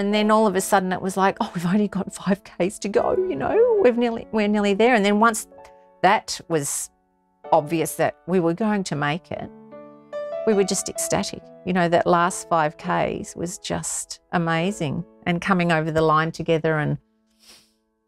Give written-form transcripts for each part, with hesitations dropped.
And then all of a sudden it was like, oh, we've only got 5Ks to go, you know, we're nearly there. And then once that was obvious that we were going to make it, we were just ecstatic. You know, that last 5Ks was just amazing. And coming over the line together and,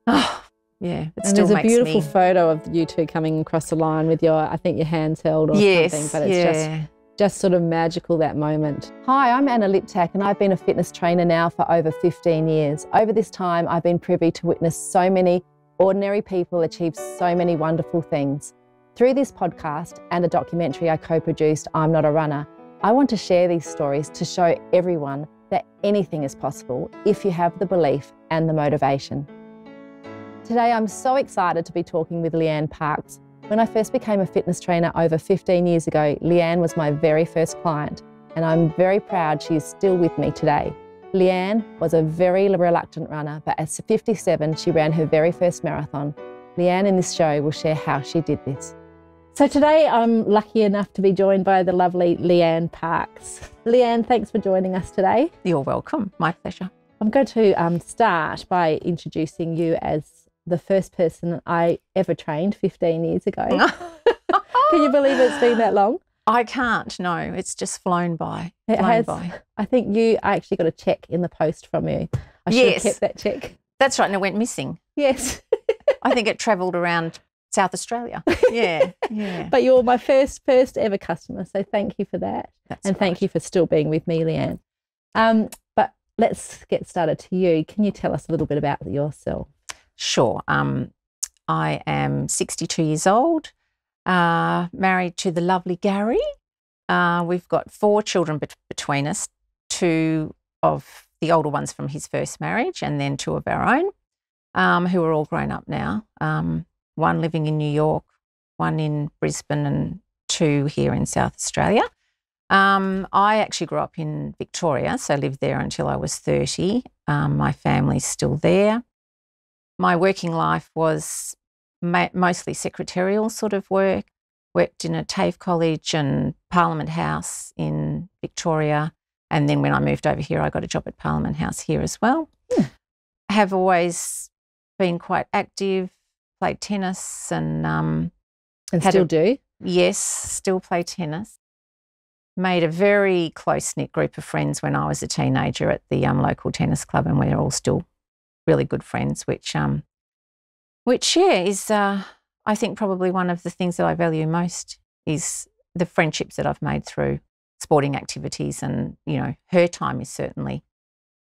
oh, yeah, it still makes me... And there's a beautiful photo of you two coming across the line with your, I think your hands held or something, but it's just sort of magical, that moment. Hi, I'm Anna Liptak and I've been a fitness trainer now for over 15 years. Over this time, I've been privy to witness so many ordinary people achieve so many wonderful things. Through this podcast and a documentary I co-produced, I'm Not a Runner, I want to share these stories to show everyone that anything is possible if you have the belief and the motivation. Today, I'm so excited to be talking with Leanne Parkes. When I first became a fitness trainer over 15 years ago, Leanne was my very first client, and I'm very proud she is still with me today. Leanne was a very reluctant runner, but at 57, she ran her very first marathon. Leanne in this show will share how she did this. So today I'm lucky enough to be joined by the lovely Leanne Parkes. Leanne, thanks for joining us today. You're welcome. My pleasure. I'm going to start by introducing you as the first person I ever trained 15 years ago. Can you believe it's been that long? I can't, no. It's just flown by. It has. I think I actually got a cheque in the post from you. I should have kept that cheque. That's right, and it went missing. Yes. I think it travelled around South Australia. Yeah, yeah. But you're my first ever customer, so thank you for that. Thank you for still being with me, Leanne. But let's get started to you. Can you tell us a little bit about yourself? Sure. I am 62 years old, married to the lovely Gary. We've got 4 children between us, 2 of the older ones from his first marriage and then 2 of our own, who are all grown up now. 1 living in New York, 1 in Brisbane and 2 here in South Australia. I actually grew up in Victoria, so lived there until I was 30. My family's still there. My working life was mostly secretarial sort of work. Worked in a TAFE college and Parliament House in Victoria. And then when I moved over here, I got a job at Parliament House here as well. Have always been quite active, played tennis and still do? Yes, still play tennis. Made a very close-knit group of friends when I was a teenager at the local tennis club, and we're all still really good friends, which is I think probably one of the things that I value most is the friendships that I've made through sporting activities, and you know, her time is certainly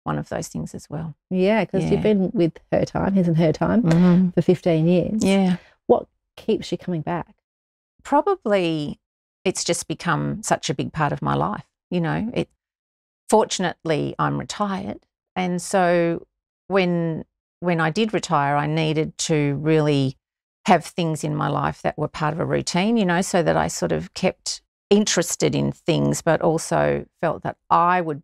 one of those things as well. Yeah, because you've been with her time, his and her time, for 15 years. Yeah. What keeps you coming back? Probably it's just become such a big part of my life. You know, fortunately I'm retired, and so when I did retire, I needed to really have things in my life that were part of a routine, you know, so that I sort of kept interested in things, but also felt that I would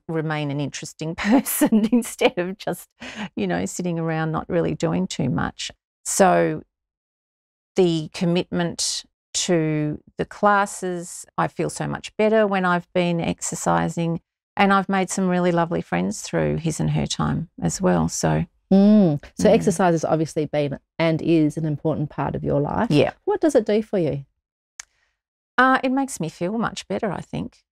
remain an interesting person instead of just, you know, sitting around not really doing too much. So the commitment to the classes, I feel so much better when I've been exercising. And I've made some really lovely friends through his and her time as well. So, exercise has obviously been and is an important part of your life. Yeah. What does it do for you? It makes me feel much better, I think.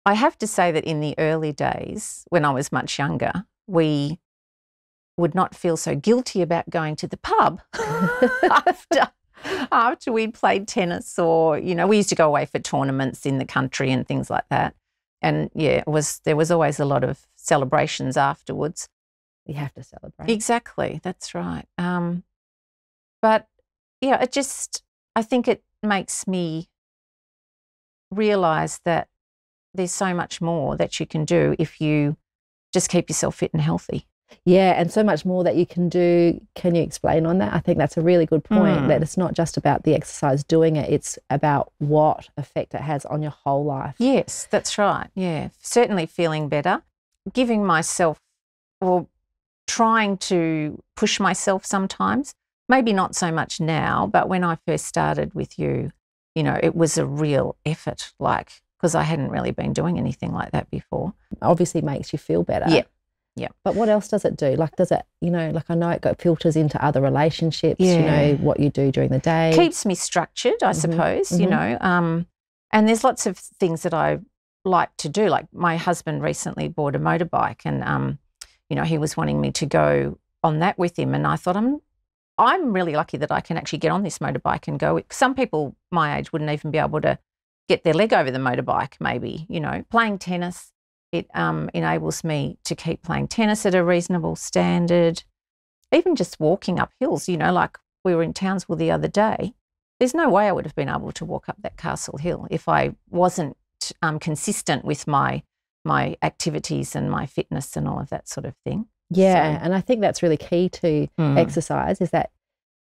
I have to say that in the early days, when I was much younger, we would not feel so guilty about going to the pub after we'd played tennis, or, you know, we used to go away for tournaments in the country and things like that. And yeah, there was always a lot of celebrations afterwards. You have to celebrate. Exactly, that's right. But yeah, I think it makes me realise that there's so much more that you can do if you just keep yourself fit and healthy. Yeah, and so much more that you can do. Can you explain on that? I think that's a really good point, that it's not just about the exercise doing it, it's about what effect it has on your whole life. Yes, that's right. Yeah, certainly feeling better, giving myself, or trying to push myself sometimes, maybe not so much now, but when I first started with you, you know, it was a real effort, because I hadn't really been doing anything like that before. Obviously makes you feel better. Yeah. Yeah. But what else does it do? Like, does it, you know, like I know it filters into other relationships, you know, what you do during the day. Keeps me structured, I suppose, you know. And there's lots of things that I like to do. Like my husband recently bought a motorbike and, you know, he was wanting me to go on that with him. And I thought, I'm really lucky that I can actually get on this motorbike and go. Some people my age wouldn't even be able to get their leg over the motorbike, maybe, you know. Playing tennis, it enables me to keep playing tennis at a reasonable standard. Even just walking up hills, you know, like we were in Townsville the other day. There's no way I would have been able to walk up that Castle Hill if I wasn't consistent with my activities and my fitness and all of that sort of thing. Yeah, and I think that's really key to exercise is that,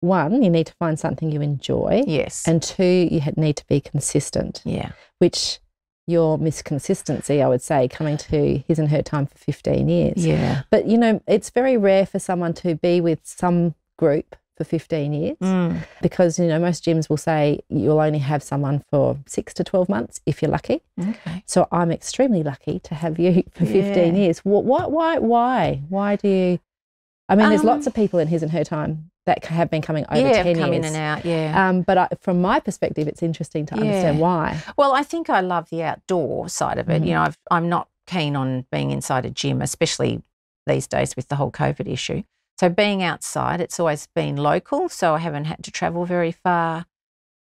one, you need to find something you enjoy. Yes. And two, you need to be consistent. Yeah. Which your misconsistency, I would say, coming to his and her time for 15 years. Yeah. But, you know, it's very rare for someone to be with some group for 15 years because, you know, most gyms will say you'll only have someone for 6 to 12 months if you're lucky. Okay. So I'm extremely lucky to have you for 15 years. Why do you? I mean, there's lots of people in his and her time that have been coming over 10 years. come in and out, yeah. But from my perspective, it's interesting to understand why. Well, I think I love the outdoor side of it. You know, I'm not keen on being inside a gym, especially these days with the whole COVID issue. So being outside, it's always been local, so I haven't had to travel very far.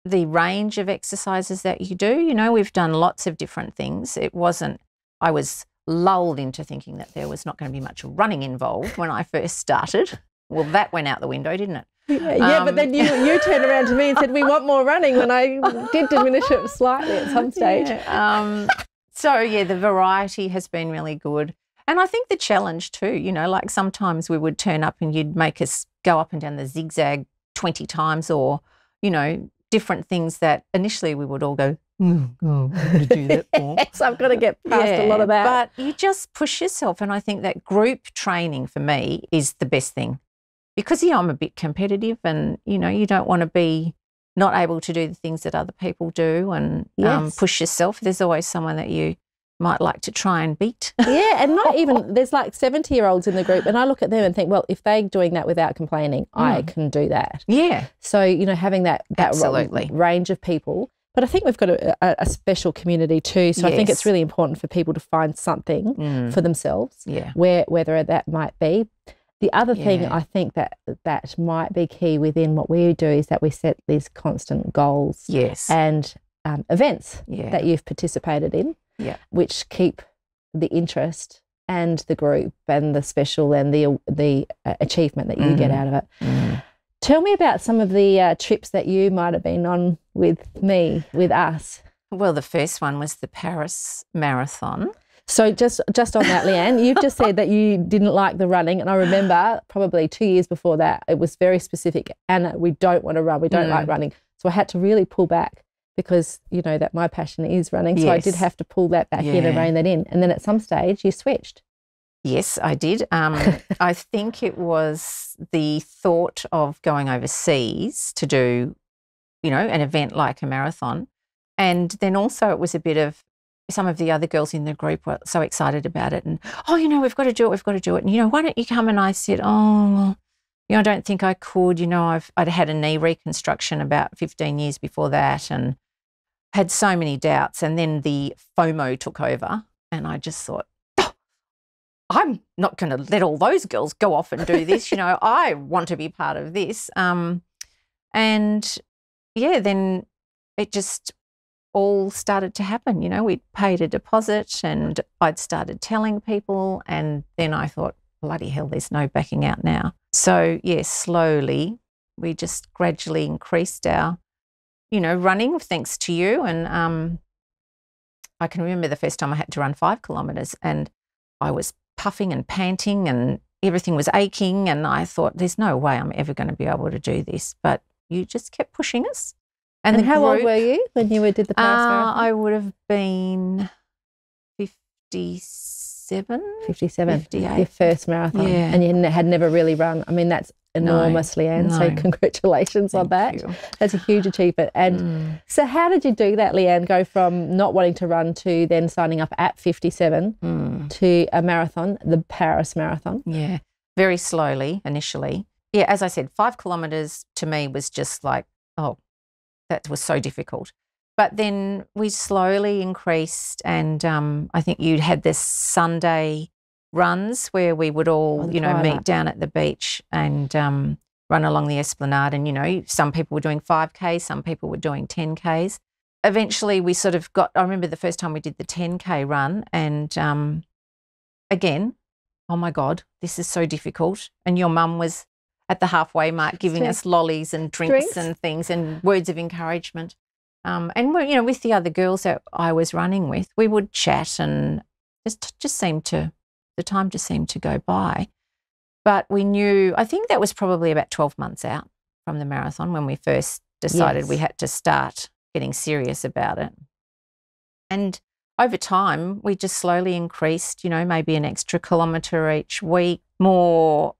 The range of exercises that you do, you know, we've done lots of different things. I was lulled into thinking that there was not going to be much running involved when I first started. Well, that went out the window, didn't it? Yeah, but then you turned around to me and said, we want more running, when I did diminish it slightly at some stage. So, the variety has been really good. And I think the challenge too, you know, like sometimes we would turn up and you'd make us go up and down the zigzag 20 times or, you know, different things that initially we would all go, I'm going to do that for. So I've got to get past a lot of that. But you just push yourself. And I think that group training for me is the best thing because, I'm a bit competitive and, you know, you don't want to be not able to do the things that other people do and push yourself. There's always someone that you might like to try and beat. Yeah, and not even, there's like 70-year-olds in the group and I look at them and think, well, if they're doing that without complaining, I can do that. Yeah. So, you know, having that Absolutely. range of people. But I think we've got a special community too. So I think it's really important for people to find something for themselves, whether that might be. The other thing I think that might be key within what we do is that we set these constant goals and events that you've participated in. Yeah, which keep the interest and the group and the special and the achievement that you get out of it. Tell me about some of the trips that you might have been on with us. Well, the first one was the Paris Marathon. So just on that, Leanne, you've just said that you didn't like the running, and I remember probably 2 years before that it was very specific. Anna, we don't want to run. We don't like running. So I had to really pull back. Because, you know, that my passion is running. So I did have to pull that back in and rein that in. And then at some stage you switched. Yes, I did. I think it was the thought of going overseas to do, you know, an event like a marathon. And then also it was a bit of some of the other girls in the group were so excited about it. And, you know, we've got to do it. And, you know, why don't you come? And I said, you know, I don't think I could. You know, I'd had a knee reconstruction about 15 years before that and had so many doubts, and then the FOMO took over and I just thought, I'm not going to let all those girls go off and do this. You know, I want to be part of this. And, then it just all started to happen. You know, we paid a deposit and I'd started telling people and then I thought, bloody hell, there's no backing out now. So, slowly we just gradually increased our running thanks to you. And I can remember the first time I had to run 5 kilometres and I was puffing and panting and everything was aching and I thought there's no way I'm ever going to be able to do this. But you just kept pushing us. And how old were you when you did the Paris Marathon? I would have been 57. 58. Your first marathon. Yeah. And you had never really run. I mean, that's enormous, Leanne. So congratulations on that. That's a huge achievement. And so how did you do that, Leanne? Go from not wanting to run to then signing up at 57 to a marathon, the Paris Marathon? Yeah, very slowly initially. Yeah, as I said, 5 kilometres to me was just like, oh, that was so difficult. But then we slowly increased, and I think you had this Sunday runs where we would all, meet down at the beach and run along the esplanade. And, some people were doing 5Ks, some people were doing 10Ks. Eventually we sort of I remember the first time we did the 10K run, and again, oh my God, this is so difficult. And your mum was at the halfway mark giving us lollies and drinks and things and words of encouragement. And we're, with the other girls that I was running with, we would chat, and the time just seemed to go by. But we knew, I think that was probably about 12 months out from the marathon when we first decided we had to start getting serious about it. And over time, we just slowly increased, maybe an extra kilometre each week, more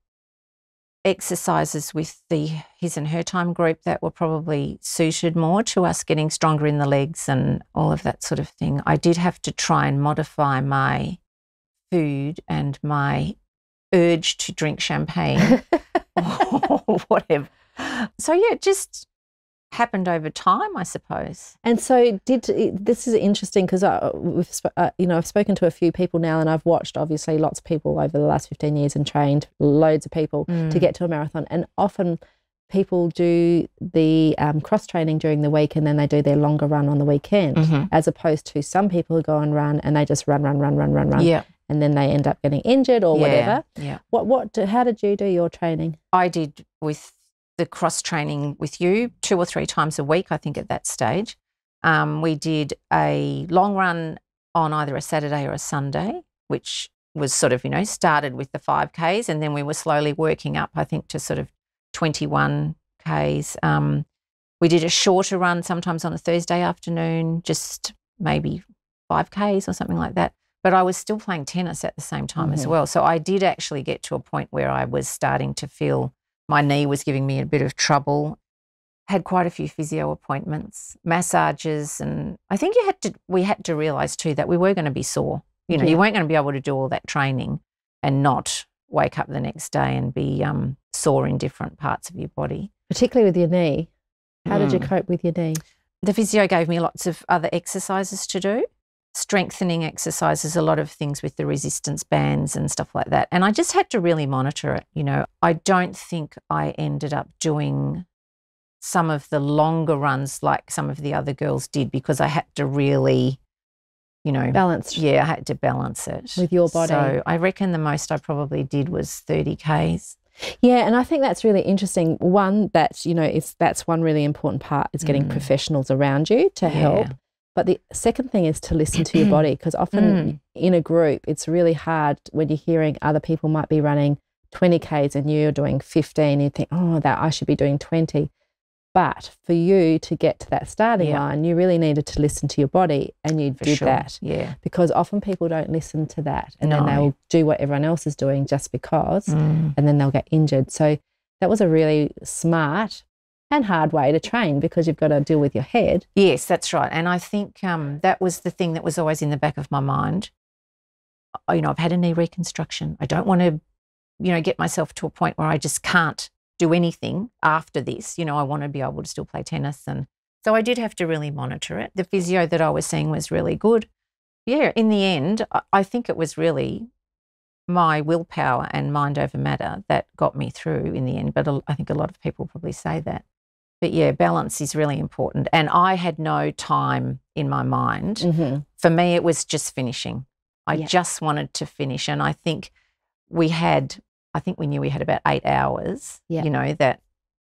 exercises with the his and her time group that were probably suited more to us getting stronger in the legs and all of that sort of thing. I did have to try and modify my food and my urge to drink champagne or whatever. So yeah, it just happened over time, I suppose. And so this is interesting because I've spoken to a few people now, and I've watched obviously lots of people over the last 15 years and trained loads of people to get to a marathon. And often people do the cross training during the week and then they do their longer run on the weekend, as opposed to some people who go and run and they just run. Yeah. And then they end up getting injured or whatever. Yeah. How did you do your training? I did with the cross training with you 2 or 3 times a week, I think, at that stage. We did a long run on either a Saturday or a Sunday, which was sort of, started with the 5Ks, and then we were slowly working up, I think, to sort of 21Ks. We did a shorter run sometimes on a Thursday afternoon, just maybe 5Ks or something like that. But I was still playing tennis at the same time as well. So I did actually get to a point where I was starting to feel my knee was giving me a bit of trouble. Had quite a few physio appointments, massages, and I think we had to realise too that we were going to be sore. You weren't going to be able to do all that training and not wake up the next day and be sore in different parts of your body. Particularly with your knee. How did you cope with your knee? The physio gave me lots of other exercises to do, strengthening exercises, a lot of things with the resistance bands and stuff like that. And I just had to really monitor it. I don't think I ended up doing some of the longer runs like some of the other girls did because I had to really, balance. Yeah, I had to balance it. With your body. So I reckon the most I probably did was 30Ks. Yeah, and I think that's really interesting. One, that's one really important part is getting professionals around you to help. But the second thing is to listen to your body, because often in a group, it's really hard when you're hearing other people might be running 20Ks and you're doing 15, you think, oh, that I should be doing 20. But for you to get to that starting line, you really needed to listen to your body, and you did that. Yeah. Because often people don't listen to that, and then they'll do what everyone else is doing just because, and then they'll get injured. So that was a really smart and hard way to train, because you've got to deal with your head. Yes, that's right. And I think that was the thing that was always in the back of my mind. I've had a knee reconstruction. I don't want to, get myself to a point where I just can't do anything after this. I want to be able to still play tennis. And so I did have to really monitor it. The physio that I was seeing was really good. Yeah, in the end, I think it was really my willpower and mind over matter that got me through in the end. But I think a lot of people probably say that. But yeah, balance is really important. And I had no time in my mind. For me, it was just finishing. I just wanted to finish. And I think we knew we had about 8 hours, that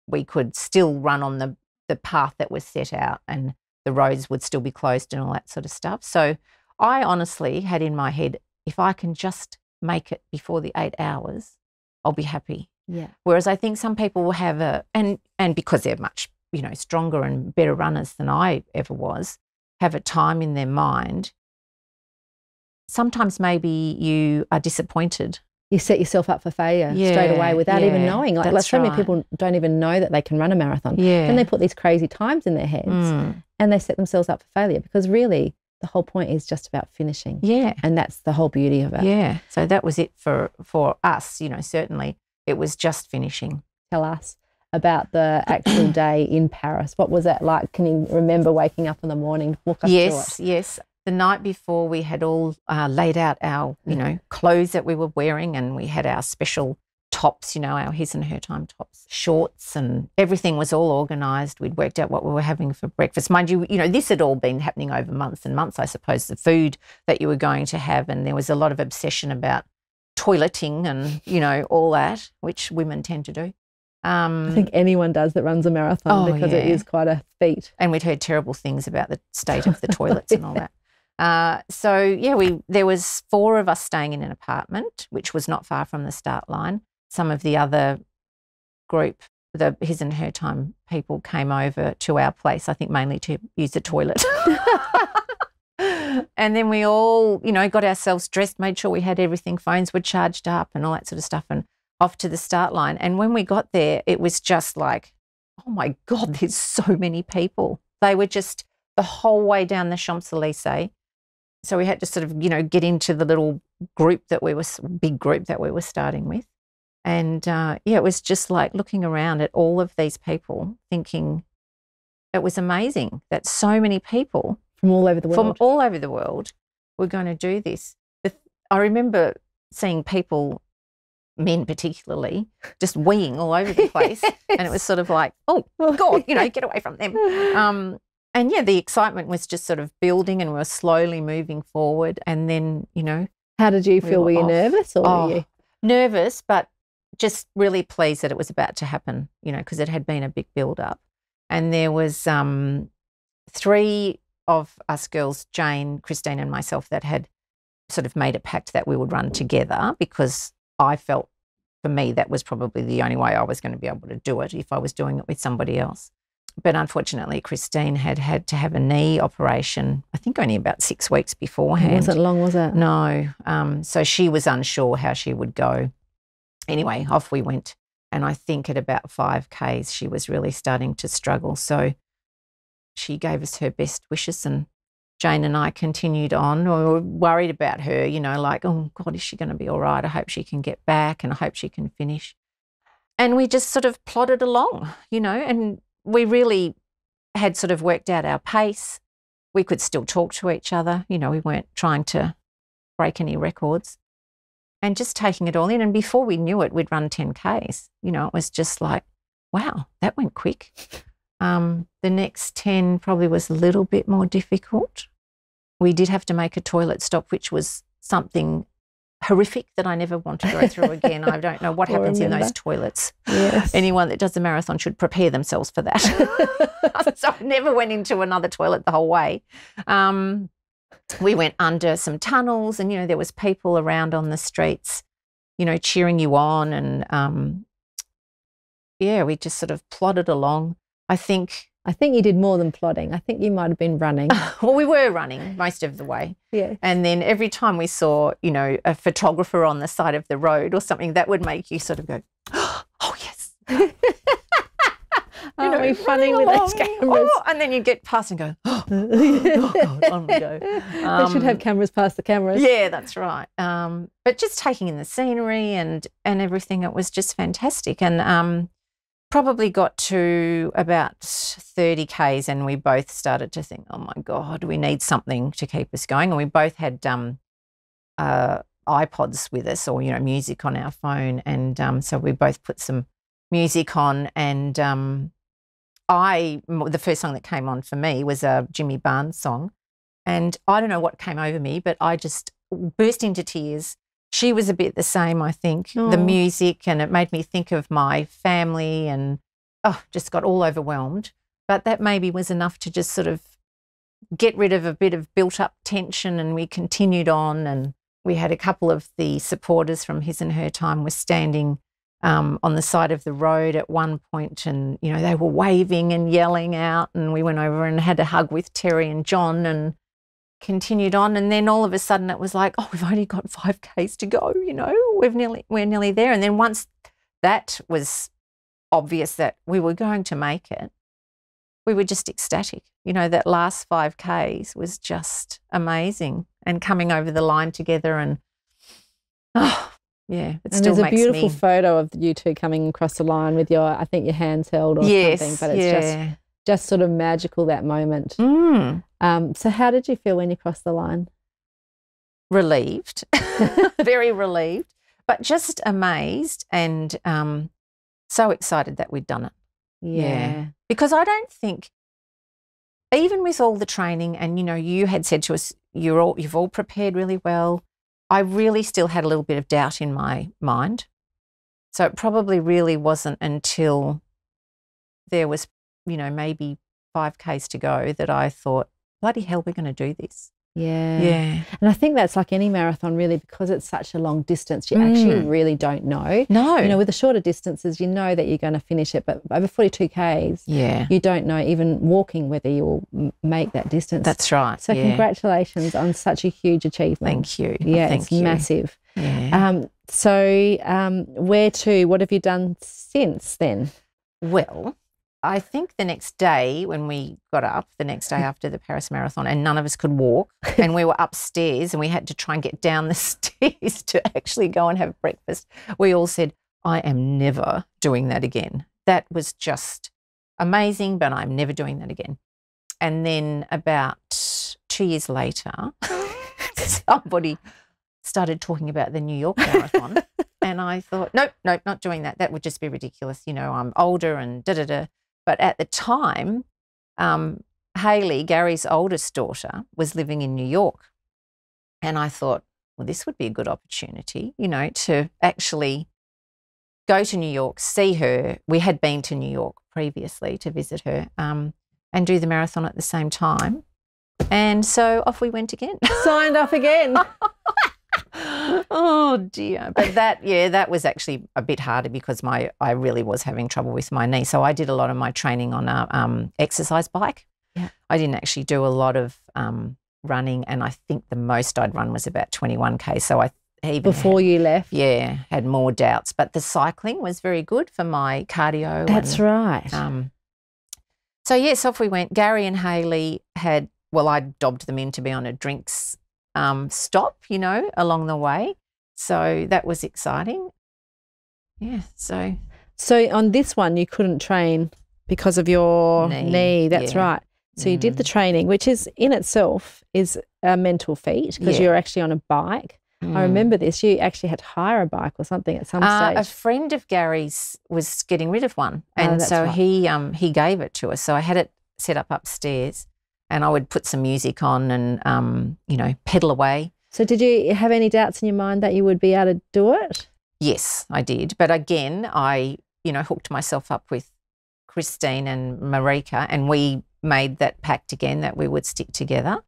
we could still run on the path that was set out, and the roads would still be closed and all that sort of stuff. So I honestly had in my head, if I can just make it before the 8 hours, I'll be happy. Yeah. Whereas I think some people will have and because they're much, stronger and better runners than I ever was, have a time in their mind. Sometimes maybe you are disappointed you set yourself up for failure straight away without even knowing. Like so many people don't even know that they can run a marathon. Then they put these crazy times in their heads and they set themselves up for failure, because really the whole point is just about finishing. And that's the whole beauty of it. So that was it for us, you know, certainly it was just finishing. Tell us about the actual day in Paris. What was that like? Can you remember waking up in the morning? Walk us through it. Yes. The night before, we had all laid out our, you know, clothes that we were wearing, and we had our special tops, you know, our his and her time tops, shorts, and everything was all organised. We'd worked out what we were having for breakfast. Mind you, you know, this had all been happening over months and months, I suppose, the food that you were going to have, and there was a lot of obsession about toileting and, you know, all that, which women tend to do. I think anyone does that runs a marathon, because it is quite a feat. And we'd heard terrible things about the state of the toilets and all that. There was 4 of us staying in an apartment, which was not far from the start line. Some of the other group, the his and her time people, came over to our place, I think mainly to use the toilet. And then we all, you know, got ourselves dressed, made sure we had everything, phones were charged up and all that sort of stuff, and off to the start line. And when we got there, it was just like, oh my God, there's so many people. They were just the whole way down the Champs-Élysées. So we had to sort of, you know, get into the little big group that we were starting with. And it was just like looking around at all of these people, thinking it was amazing that so many people from all over the world were going to do this. I remember seeing people, men particularly, just weeing all over the place. And it was sort of like, oh God, you know, get away from them. And the excitement was just sort of building, and we were slowly moving forward. And then, you know. How did you feel? Were you nervous, or were you? Nervous, but just really pleased that it was about to happen, you know, because it had been a big build-up. And there was 3 of us girls, Jane, Christine and myself, that had sort of made a pact that we would run together, because I felt, for me, that was probably the only way I was going to be able to do it if I was doing it with somebody else. But unfortunately, Christine had to have a knee operation, I think only about 6 weeks beforehand. It wasn't long, was it? No. So she was unsure how she would go. Anyway, off we went. And I think at about 5Ks, she was really starting to struggle. So she gave us her best wishes, and Jane and I continued on. We were worried about her, you know, like, oh God, is she going to be all right? I hope she can get back, and I hope she can finish. And we just sort of plodded along, you know, and we really had sort of worked out our pace. We could still talk to each other. You know, we weren't trying to break any records, and just taking it all in. And before we knew it, we'd run 10Ks. You know, it was just like, wow, that went quick. The next 10 probably was a little bit more difficult. We did have to make a toilet stop, which was something horrific that I never want to go through again. I don't know what happens in those toilets. Yes. Anyone that does a marathon should prepare themselves for that. So I never went into another toilet the whole way. We went under some tunnels, and, you know, there was people around on the streets, you know, cheering you on. And, we just sort of plodded along. I think you did more than plodding. I think you might have been running. Well, we were running most of the way. Yeah. And then every time we saw, you know, a photographer on the side of the road or something, that would make you sort of go, oh, yes. You know, are we funny with those cameras? Oh, and then you get past and go, oh God, on we go. They should have cameras past the cameras. Yeah, that's right. But just taking in the scenery and everything, it was just fantastic. And probably got to about 30Ks, and we both started to think, oh my God, we need something to keep us going. And we both had iPods with us, or, you know, music on our phone. And so we both put some music on, and the first song that came on for me was a Jimmy Barnes song. And I don't know what came over me, but I just burst into tears. She was a bit the same, I think, the music, and it made me think of my family, and just got all overwhelmed. But that maybe was enough to just sort of get rid of a bit of built-up tension, and we continued on. And we had a couple of the supporters from His and Her Time were standing on the side of the road at one point, and, you know, they were waving and yelling out, and we went over and had a hug with Terry and John, and continued on, and then all of a sudden it was like, oh, we've only got 5Ks to go, you know, we're nearly there. And then once that was obvious that we were going to make it, we were just ecstatic. You know, that last 5Ks was just amazing, and coming over the line together, and yeah, it still makes me. And there's a beautiful photo of you two coming across the line with your, I think your hands held or something, but it's just sort of magical, that moment. So how did you feel when you crossed the line? Relieved, very relieved, but just amazed and so excited that we'd done it. Yeah. Because I don't think, even with all the training, and, you know, you had said to us, you've all prepared really well, I really still had a little bit of doubt in my mind. So it probably really wasn't until there was, you know, maybe 5Ks to go that I thought, bloody hell, we're going to do this. Yeah. And I think that's like any marathon, really, because it's such a long distance, you actually really don't know. No. You know, with the shorter distances, you know that you're going to finish it, but over 42 Ks, you don't know, even walking, whether you'll make that distance. That's right. So congratulations on such a huge achievement. Thank you. Yeah, Thank it's massive. Where to? What have you done since then? Well, I think the next day when we got up, the next day after the Paris Marathon, and none of us could walk, and we were upstairs and we had to try and get down the stairs to actually go and have breakfast, we all said, I am never doing that again. That was just amazing, but I'm never doing that again. And then about 2 years later, somebody started talking about the New York Marathon, and I thought, nope, not doing that. That would just be ridiculous. You know, I'm older and da-da-da. But at the time, Hayley, Gary's oldest daughter, was living in New York. And I thought, well, this would be a good opportunity, you know, to actually go to New York, see her. We had been to New York previously to visit her, and do the marathon at the same time. And so off we went again. Signed up again. Oh dear. But that was actually a bit harder because I really was having trouble with my knee. So I did a lot of my training on a exercise bike. Yeah. I didn't actually do a lot of running, and I think the most I'd run was about 21K. So I even before you left. Yeah, had more doubts. But the cycling was very good for my cardio. That's right. So yes, off we went. Gary and Hayley I dobbed them in to be on a drinks stop, you know, along the way. So that was exciting. Yeah, so on this one you couldn't train because of your knee. That's right. So you did the training, which is in itself is a mental feat because you're actually on a bike. I remember this. You actually had to hire a bike or something at some stage. A friend of Gary's was getting rid of one, and so he gave it to us. So I had it set up upstairs, and I would put some music on and, you know, pedal away. So did you have any doubts in your mind that you would be able to do it? Yes, I did. But again, I, you know, hooked myself up with Christine and Marika, and we made that pact again that we would stick together.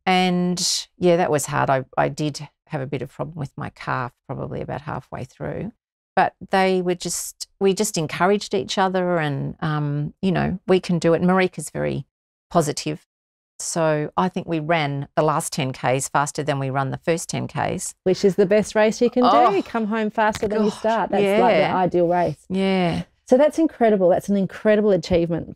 And, yeah, that was hard. I did have a bit of problem with my calf probably about halfway through. But we just encouraged each other and, you know, we can do it. Marika's very positive. So I think we ran the last 10Ks faster than we run the first 10Ks. Which is the best race you can do. Come home faster than you start. That's like the ideal race. Yeah. So that's incredible. That's an incredible achievement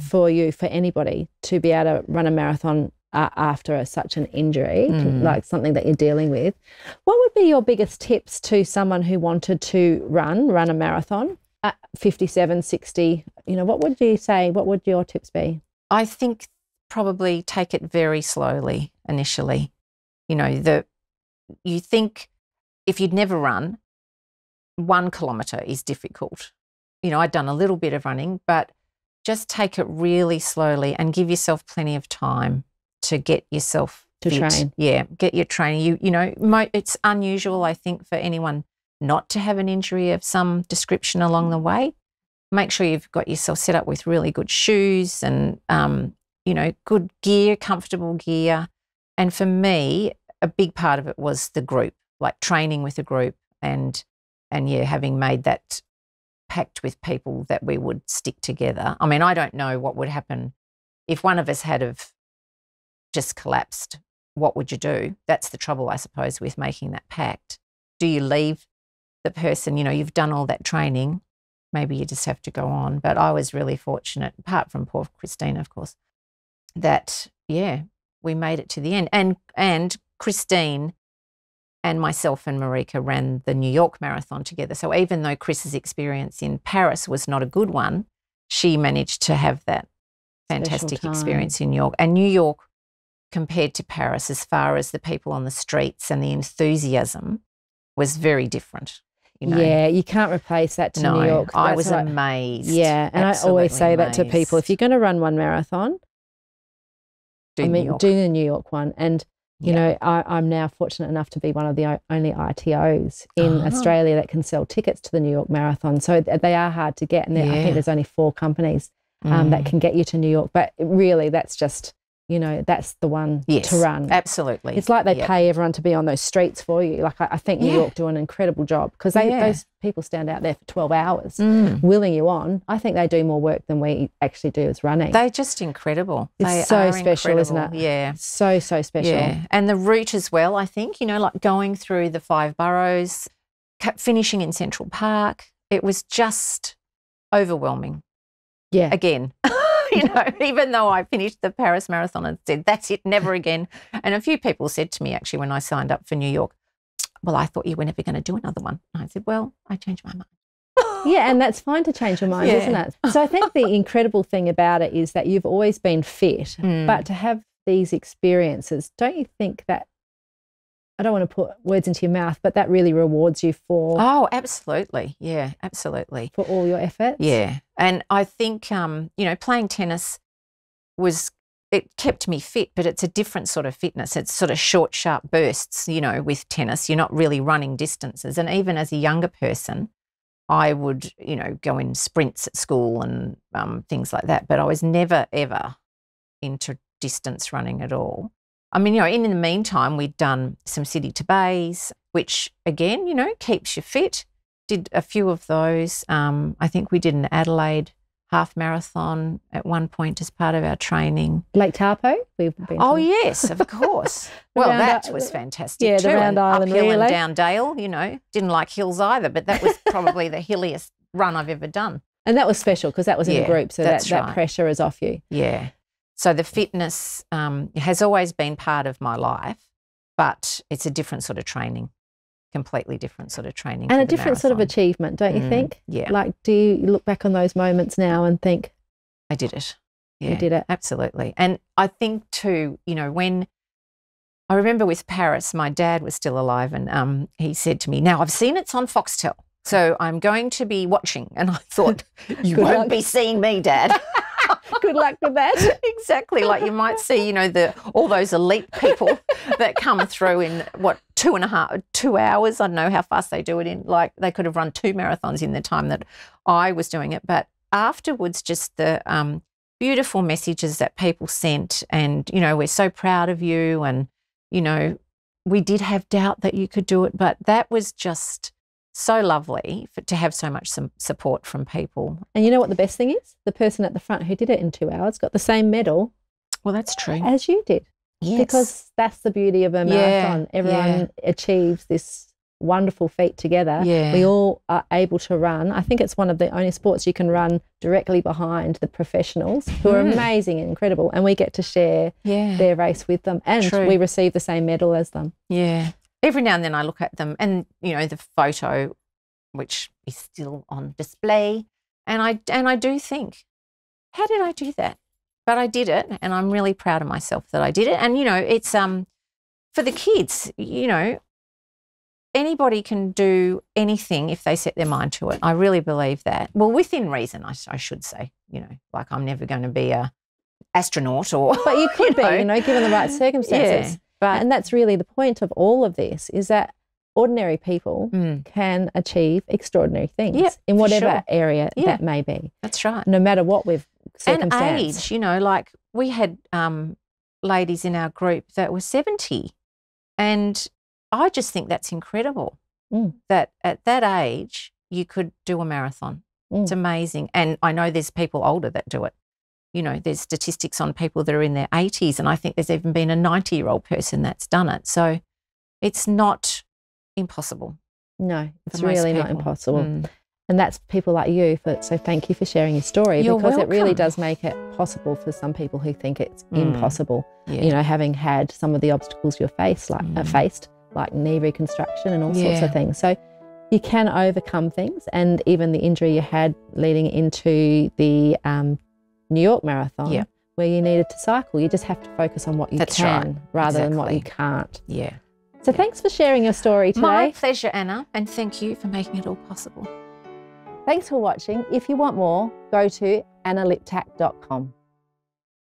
for you, for anybody, to be able to run a marathon after such an injury, like something that you're dealing with. What would be your biggest tips to someone who wanted to run a marathon at 57, 60? You know, what would you say? What would your tips be? I think probably take it very slowly initially. You know, you think if you'd never run, 1 kilometre is difficult. You know, I'd done a little bit of running, but just take it really slowly and give yourself plenty of time to get yourself to fit. Train. Yeah, get your training. You know, it's unusual, I think, for anyone not to have an injury of some description along the way. Make sure you've got yourself set up with really good shoes and, you know, good gear, comfortable gear. And for me, a big part of it was the group, like training with a group and yeah, having made that pact with people that we would stick together. I mean, I don't know what would happen if one of us had have just collapsed what would you do? That's the trouble, I suppose, with making that pact. Do you leave the person, you've done all that training, maybe you just have to go on. But I was really fortunate, apart from poor Christine, of course, that, we made it to the end. And Christine and myself and Marika ran the New York Marathon together. So even though Chris's experience in Paris was not a good one, she managed to have that fantastic experience in New York. And New York, compared to Paris, as far as the people on the streets and the enthusiasm, was very different. Yeah, you can't replace that to New York. I was amazed. Yeah, and I always say that to people. If you're going to run one marathon, do the New York one. And, I'm now fortunate enough to be one of the only ITOs in Australia that can sell tickets to the New York Marathon. So they are hard to get. And I think there's only 4 companies that can get you to New York. But really, that's just, that's the one to run. Absolutely. It's like they pay everyone to be on those streets for you. Like I think New York do an incredible job because those people stand out there for 12 hours willing you on. I think they do more work than we actually do as running. They're just incredible. It's so special, isn't it? Yeah. So special. Yeah. And the route as well, I think, like going through the 5 boroughs, finishing in Central Park, it was just overwhelming. Yeah. Again. Even though I finished the Paris Marathon and said, that's it, never again. And a few people said to me, actually, when I signed up for New York, well, I thought you were never going to do another one. And I said, well, I changed my mind. Yeah, and that's fine to change your mind, isn't it? So I think the incredible thing about it is that you've always been fit, but to have these experiences, don't you think that, I don't want to put words into your mouth, but that really rewards you for... Oh, absolutely. Yeah, absolutely. For all your efforts? Yeah. And I think, playing tennis it kept me fit, but it's a different sort of fitness. It's sort of short, sharp bursts, with tennis. You're not really running distances. And even as a younger person, I would, go in sprints at school and things like that. But I was never, ever into distance running at all. I mean, in the meantime, we'd done some city to bays, which again, keeps you fit. Did a few of those. I think we did an Adelaide half marathon at one point as part of our training. Lake Taupo? Yes, of course. Well, that was fantastic too. The Round Island uphill relay. and down Dale, didn't like hills either, but that was probably the hilliest run I've ever done. And that was special because that was in a group, so that pressure is off you. Yeah. So the fitness has always been part of my life, but it's a different sort of training, completely different sort of training. And a different sort of achievement, don't you think? Yeah. Like, do you look back on those moments now and think, I did it. Yeah, you did it. Absolutely. And I think too, when I remember with Paris, my dad was still alive and he said to me, now I've seen it's on Foxtel, so I'm going to be watching. And I thought, you won't be seeing me, Dad. Good luck with that. Exactly. Like you might see, all those elite people that come through in 2 hours. I don't know how fast they do it in. Like they could have run 2 marathons in the time that I was doing it. But afterwards, just the beautiful messages that people sent and, we're so proud of you. And, we did have doubt that you could do it, but that was just so lovely to have so much support from people. And you know what the best thing is? The person at the front who did it in 2 hours got the same medal. Well, that's true. As you did. Yes. Because that's the beauty of a marathon. Everyone achieves this wonderful feat together. Yeah. We all are able to run. I think it's one of the only sports you can run directly behind the professionals who are amazing and incredible, and we get to share their race with them, and we receive the same medal as them. Yeah. Every now and then I look at them and, the photo, which is still on display, and I do think, how did I do that? But I did it, and I'm really proud of myself that I did it. And, it's for the kids, anybody can do anything if they set their mind to it. I really believe that. Well, within reason, I should say, like I'm never going to be a astronaut or... But you could be, given the right circumstances. Yeah. But, and that's really the point of all of this, is that ordinary people can achieve extraordinary things in whatever area that may be. That's right. No matter what we've circumstance. And age, like we had ladies in our group that were 70, and I just think that's incredible that at that age you could do a marathon. It's amazing. And I know there's people older that do it. you know, there's statistics on people that are in their 80s, and I think there's even been a 90-year-old person that's done it. So it's not impossible. No, it's really not impossible. And that's people like you. So thank you for sharing your story. You're because welcome. It really does make it possible for some people who think it's impossible. Yeah. You know, having had some of the obstacles you've faced, like knee reconstruction and all sorts of things. So you can overcome things, and even the injury you had leading into the New York Marathon, where you needed to cycle. You just have to focus on what you can rather than what you can't. Yeah. So thanks for sharing your story today. My pleasure, Anna, and thank you for making it all possible. Thanks for watching. If you want more, go to annaliptak.com.